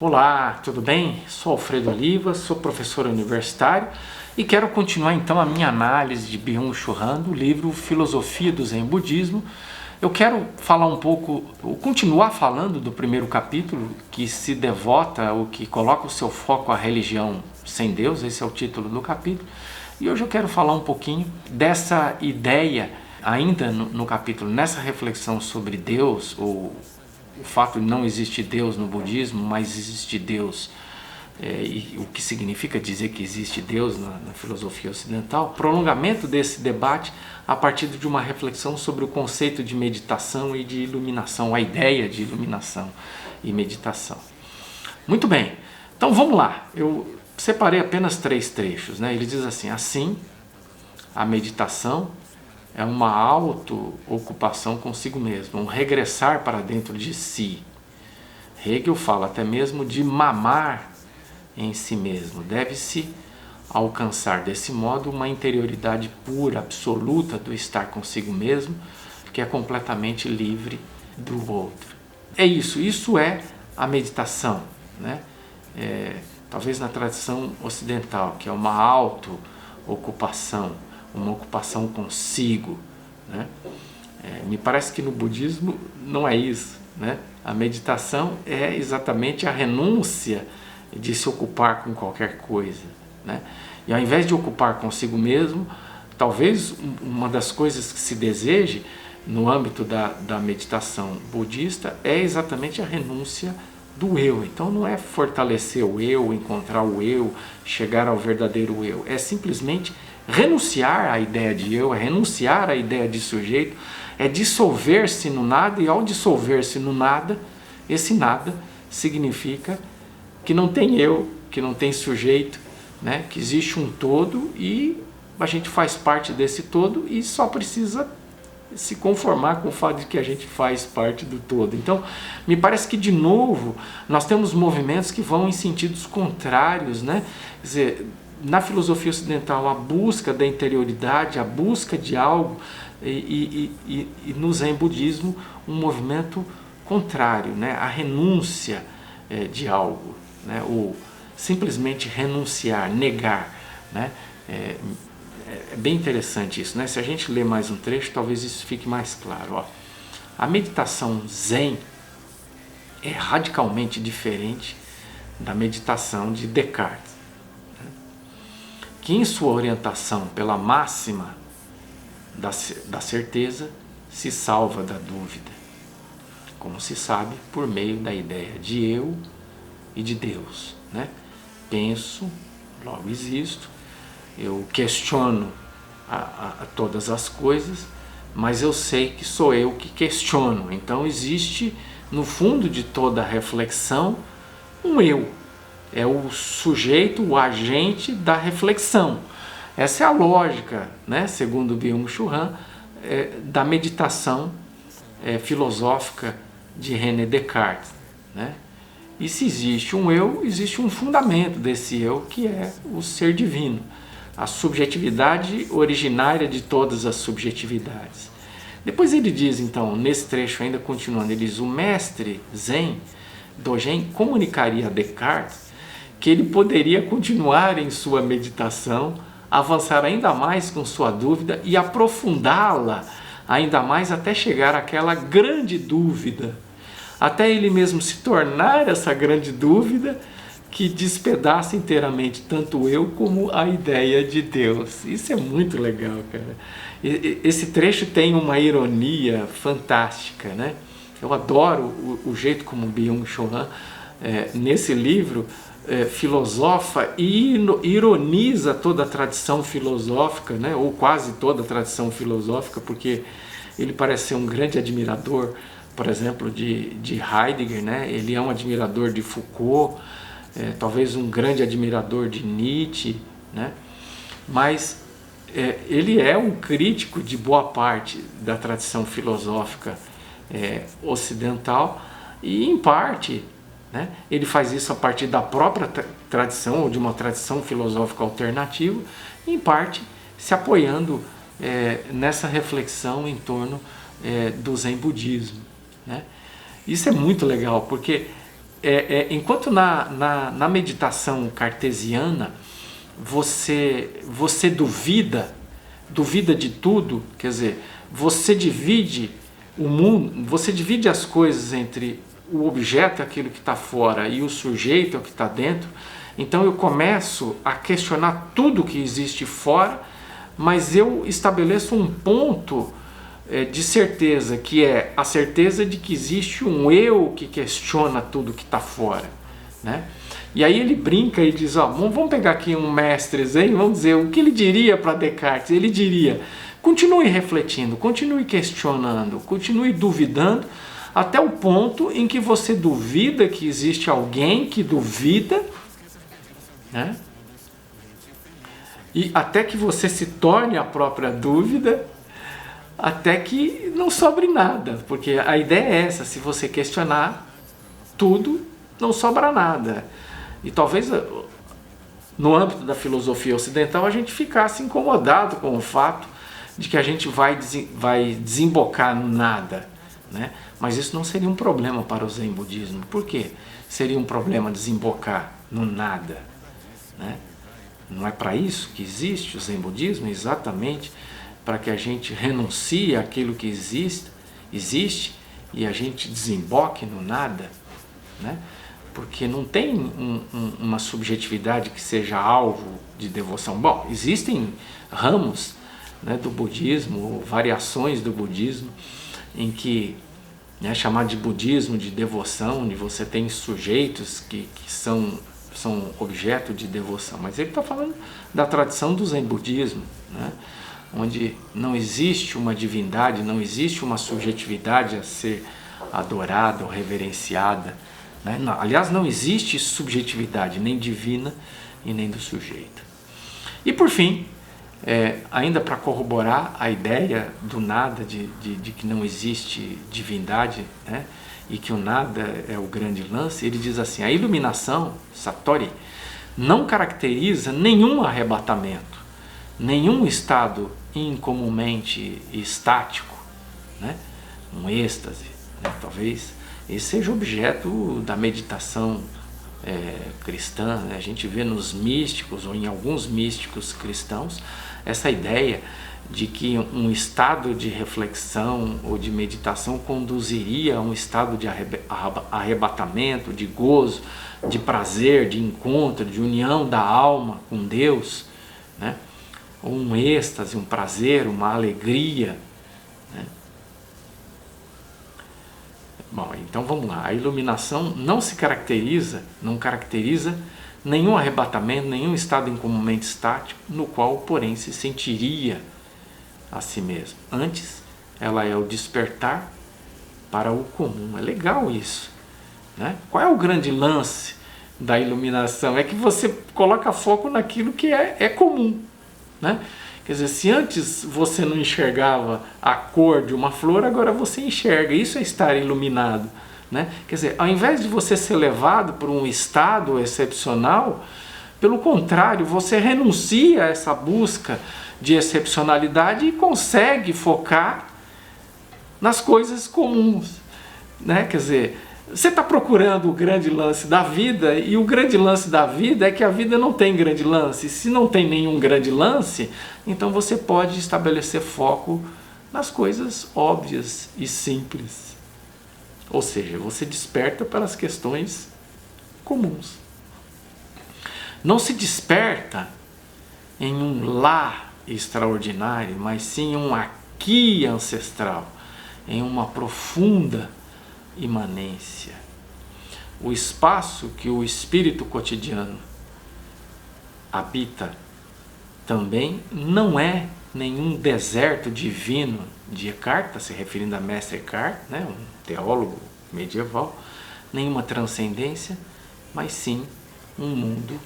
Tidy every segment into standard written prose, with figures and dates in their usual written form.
Olá, tudo bem? Sou Alfredo Oliva, sou professor universitário e quero continuar então a minha análise de Byung-Chul Han do livro Filosofia do Zen Budismo. Eu quero falar um pouco, continuar falando do primeiro capítulo, que se devota, ou que coloca o seu foco à religião sem Deus, esse é o título do capítulo. E hoje eu quero falar um pouquinho dessa ideia, ainda no capítulo, nessa reflexão sobre Deus, ou o fato de não existir Deus no budismo, mas existe Deus, e o que significa dizer que existe Deus na filosofia ocidental, prolongamento desse debate a partir de uma reflexão sobre o conceito de meditação e de iluminação, a ideia de iluminação e meditação. Muito bem, então vamos lá, eu separei apenas 3 trechos, né? Ele diz assim, a meditação é uma auto-ocupação consigo mesmo, um regressar para dentro de si. Hegel fala até mesmo de mamar em si mesmo. Deve-se alcançar desse modo uma interioridade pura, absoluta do estar consigo mesmo, que é completamente livre do outro. É isso é a meditação, né? Talvez na tradição ocidental, que é uma auto-ocupação, uma ocupação consigo, né? Me parece que no budismo não é isso, né? A meditação é exatamente a renúncia de se ocupar com qualquer coisa, né? E ao invés de ocupar consigo mesmo, talvez uma das coisas que se deseje no âmbito da meditação budista é exatamente a renúncia do eu. Então não é fortalecer o eu, encontrar o eu, chegar ao verdadeiro eu, é simplesmente renunciar à ideia de eu, é renunciar à ideia de sujeito, é dissolver-se no nada, e ao dissolver-se no nada, esse nada significa que não tem eu, que não tem sujeito, né? Que existe um todo e a gente faz parte desse todo e só precisa se conformar com o fato de que a gente faz parte do todo. Então, me parece que, de novo, nós temos movimentos que vão em sentidos contrários, né? Quer dizer, na filosofia ocidental, a busca da interioridade, a busca de algo, e no Zen budismo, um movimento contrário, né? A renúncia de algo, né? Ou simplesmente renunciar, negar, né? É bem interessante isso, né? Se a gente ler mais um trecho, talvez isso fique mais claro. Ó. A meditação Zen é radicalmente diferente da meditação de Descartes, que em sua orientação pela máxima da certeza se salva da dúvida, como se sabe por meio da ideia de eu e de Deus, né? Penso, logo existo, eu questiono a todas as coisas, mas eu sei que sou eu que questiono. Então existe no fundo de toda reflexão um eu. É o sujeito, o agente da reflexão. Essa é a lógica, né, segundo Byung-Chul Han, da meditação filosófica de René Descartes, né? E se existe um eu, existe um fundamento desse eu, que é o ser divino, a subjetividade originária de todas as subjetividades. Depois ele diz, então, nesse trecho ainda continuando, ele diz, o mestre Zen, Dogen, comunicaria a Descartes que ele poderia continuar em sua meditação, avançar ainda mais com sua dúvida e aprofundá-la ainda mais até chegar àquela grande dúvida, até ele mesmo se tornar essa grande dúvida que despedaça inteiramente tanto eu como a ideia de Deus. Isso é muito legal, cara. Esse trecho tem uma ironia fantástica, né? Eu adoro o jeito como Byung-Chul Han, nesse livro, filosofa e ironiza toda a tradição filosófica, né? Ou quase toda a tradição filosófica, porque ele parece ser um grande admirador, por exemplo, de Heidegger, né? Ele é um admirador de Foucault, talvez um grande admirador de Nietzsche, né? Mas ele é um crítico de boa parte da tradição filosófica ocidental e, em parte, né, ele faz isso a partir da própria tradição ou de uma tradição filosófica alternativa, e, em parte, se apoiando nessa reflexão em torno do Zen budismo, né? Isso é muito legal, porque enquanto na meditação cartesiana você duvida de tudo, quer dizer, você divide o mundo, você divide as coisas entre o objeto, aquilo que está fora, e o sujeito, é o que está dentro. Então eu começo a questionar tudo que existe fora, mas eu estabeleço um ponto de certeza, que é a certeza de que existe um eu que questiona tudo que está fora, né? E aí ele brinca e diz, vamos pegar aqui um mestre zen, vamos dizer, o que ele diria para Descartes? Ele diria, continue refletindo, continue questionando, continue duvidando, até o ponto em que você duvida que existe alguém que duvida, né? E até que você se torne a própria dúvida, até que não sobre nada, porque a ideia é essa, se você questionar tudo, não sobra nada. E talvez no âmbito da filosofia ocidental a gente ficasse incomodado com o fato de que a gente vai desembocar no nada, né? Mas isso não seria um problema para o Zen budismo. Por quê? Seria um problema desembocar no nada, né? Não é para isso que existe o Zen budismo, exatamente para que a gente renuncie àquilo que existe e a gente desemboque no nada, né? Porque não tem uma subjetividade que seja alvo de devoção. Bom, existem ramos, né, do budismo, variações do budismo, em que é chamado de budismo de devoção, onde você tem sujeitos que são objeto de devoção. Mas ele está falando da tradição do Zen budismo, né, onde não existe uma divindade, não existe uma subjetividade a ser adorada ou reverenciada, né? Não, aliás, não existe subjetividade nem divina e nem do sujeito. E por fim, ainda para corroborar a ideia do nada, de que não existe divindade, né? E que o nada é o grande lance, ele diz assim, a iluminação, Satori, não caracteriza nenhum arrebatamento, nenhum estado incomumente estático, né? Um êxtase, né? Talvez esse seja objeto da meditação cristã, né? A gente vê nos místicos, ou em alguns místicos cristãos, essa ideia de que um estado de reflexão ou de meditação conduziria a um estado de arrebatamento, de gozo, de prazer, de encontro, de união da alma com Deus, né? Ou um êxtase, um prazer, uma alegria, né? Bom, então vamos lá. A iluminação não caracteriza nenhum arrebatamento, nenhum estado incomumente estático, no qual, porém, se sentiria a si mesmo. Antes, ela é o despertar para o comum. É legal isso, né? Qual é o grande lance da iluminação? É que você coloca foco naquilo que é comum, né? Quer dizer, se antes você não enxergava a cor de uma flor, agora você enxerga. Isso é estar iluminado, né? Quer dizer, ao invés de você ser levado por um estado excepcional, pelo contrário, você renuncia a essa busca de excepcionalidade e consegue focar nas coisas comuns, né? Quer dizer, você está procurando o grande lance da vida, e o grande lance da vida é que a vida não tem grande lance. Se não tem nenhum grande lance, então você pode estabelecer foco nas coisas óbvias e simples. Ou seja, você desperta para as questões comuns. Não se desperta em um lá extraordinário, mas sim em um aqui ancestral, em uma profunda imanência. O espaço que o espírito cotidiano habita também não é nenhum deserto divino de Eckhart, está se referindo a Mestre Eckhart, né, um teólogo medieval, nenhuma transcendência, mas sim um mundo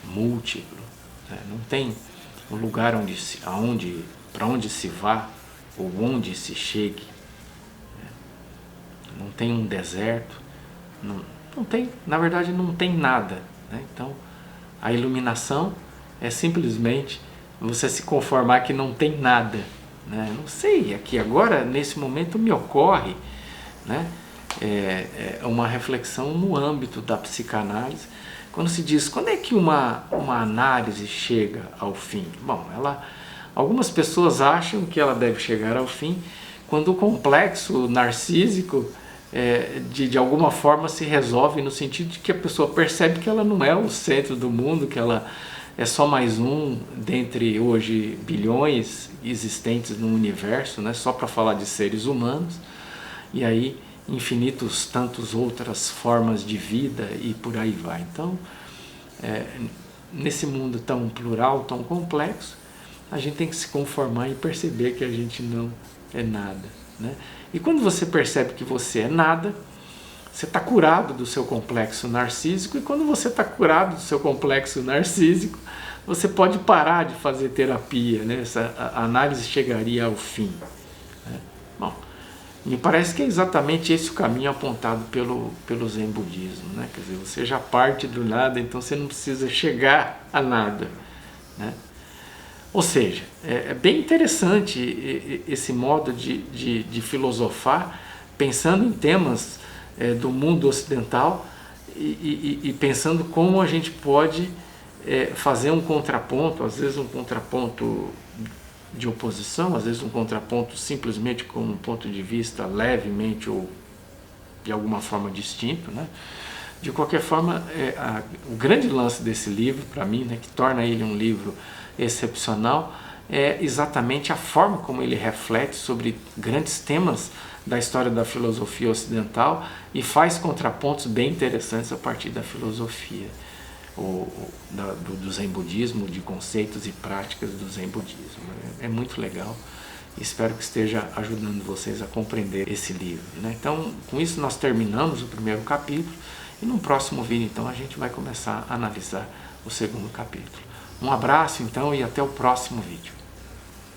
múltiplo, né? Não tem um lugar para onde se vá ou onde se chegue. Não tem um deserto, não tem, na verdade não tem nada, né? Então a iluminação é simplesmente você se conformar que não tem nada, né? Não sei, aqui agora nesse momento me ocorre, né, uma reflexão no âmbito da psicanálise, quando se diz, quando é que uma análise chega ao fim? Bom, algumas pessoas acham que ela deve chegar ao fim quando o complexo narcísico de alguma forma se resolve, no sentido de que a pessoa percebe que ela não é o centro do mundo, que ela é só mais um dentre hoje bilhões existentes no universo, né? Só para falar de seres humanos, e aí infinitos tantos outras formas de vida e por aí vai. Então, nesse mundo tão plural, tão complexo, a gente tem que se conformar e perceber que a gente não é nada, né? E quando você percebe que você é nada, você está curado do seu complexo narcísico, e quando você está curado do seu complexo narcísico, você pode parar de fazer terapia, né? A análise chegaria ao fim, né? Bom, me parece que é exatamente esse o caminho apontado pelo Zen Budismo, né? Quer dizer, você já parte do nada, então você não precisa chegar a nada, né? Ou seja, é bem interessante esse modo de filosofar, pensando em temas do mundo ocidental e pensando como a gente pode fazer um contraponto, às vezes um contraponto de oposição, às vezes um contraponto simplesmente com um ponto de vista levemente ou de alguma forma distinto, né? De qualquer forma, o grande lance desse livro, para mim, né, que torna ele um livro excepcional, é exatamente a forma como ele reflete sobre grandes temas da história da filosofia ocidental e faz contrapontos bem interessantes a partir da filosofia do Zen Budismo, de conceitos e práticas do Zen Budismo. É muito legal. Espero que esteja ajudando vocês a compreender esse livro, né? Então, com isso nós terminamos o primeiro capítulo, e no próximo vídeo então a gente vai começar a analisar o segundo capítulo. Um abraço então e até o próximo vídeo.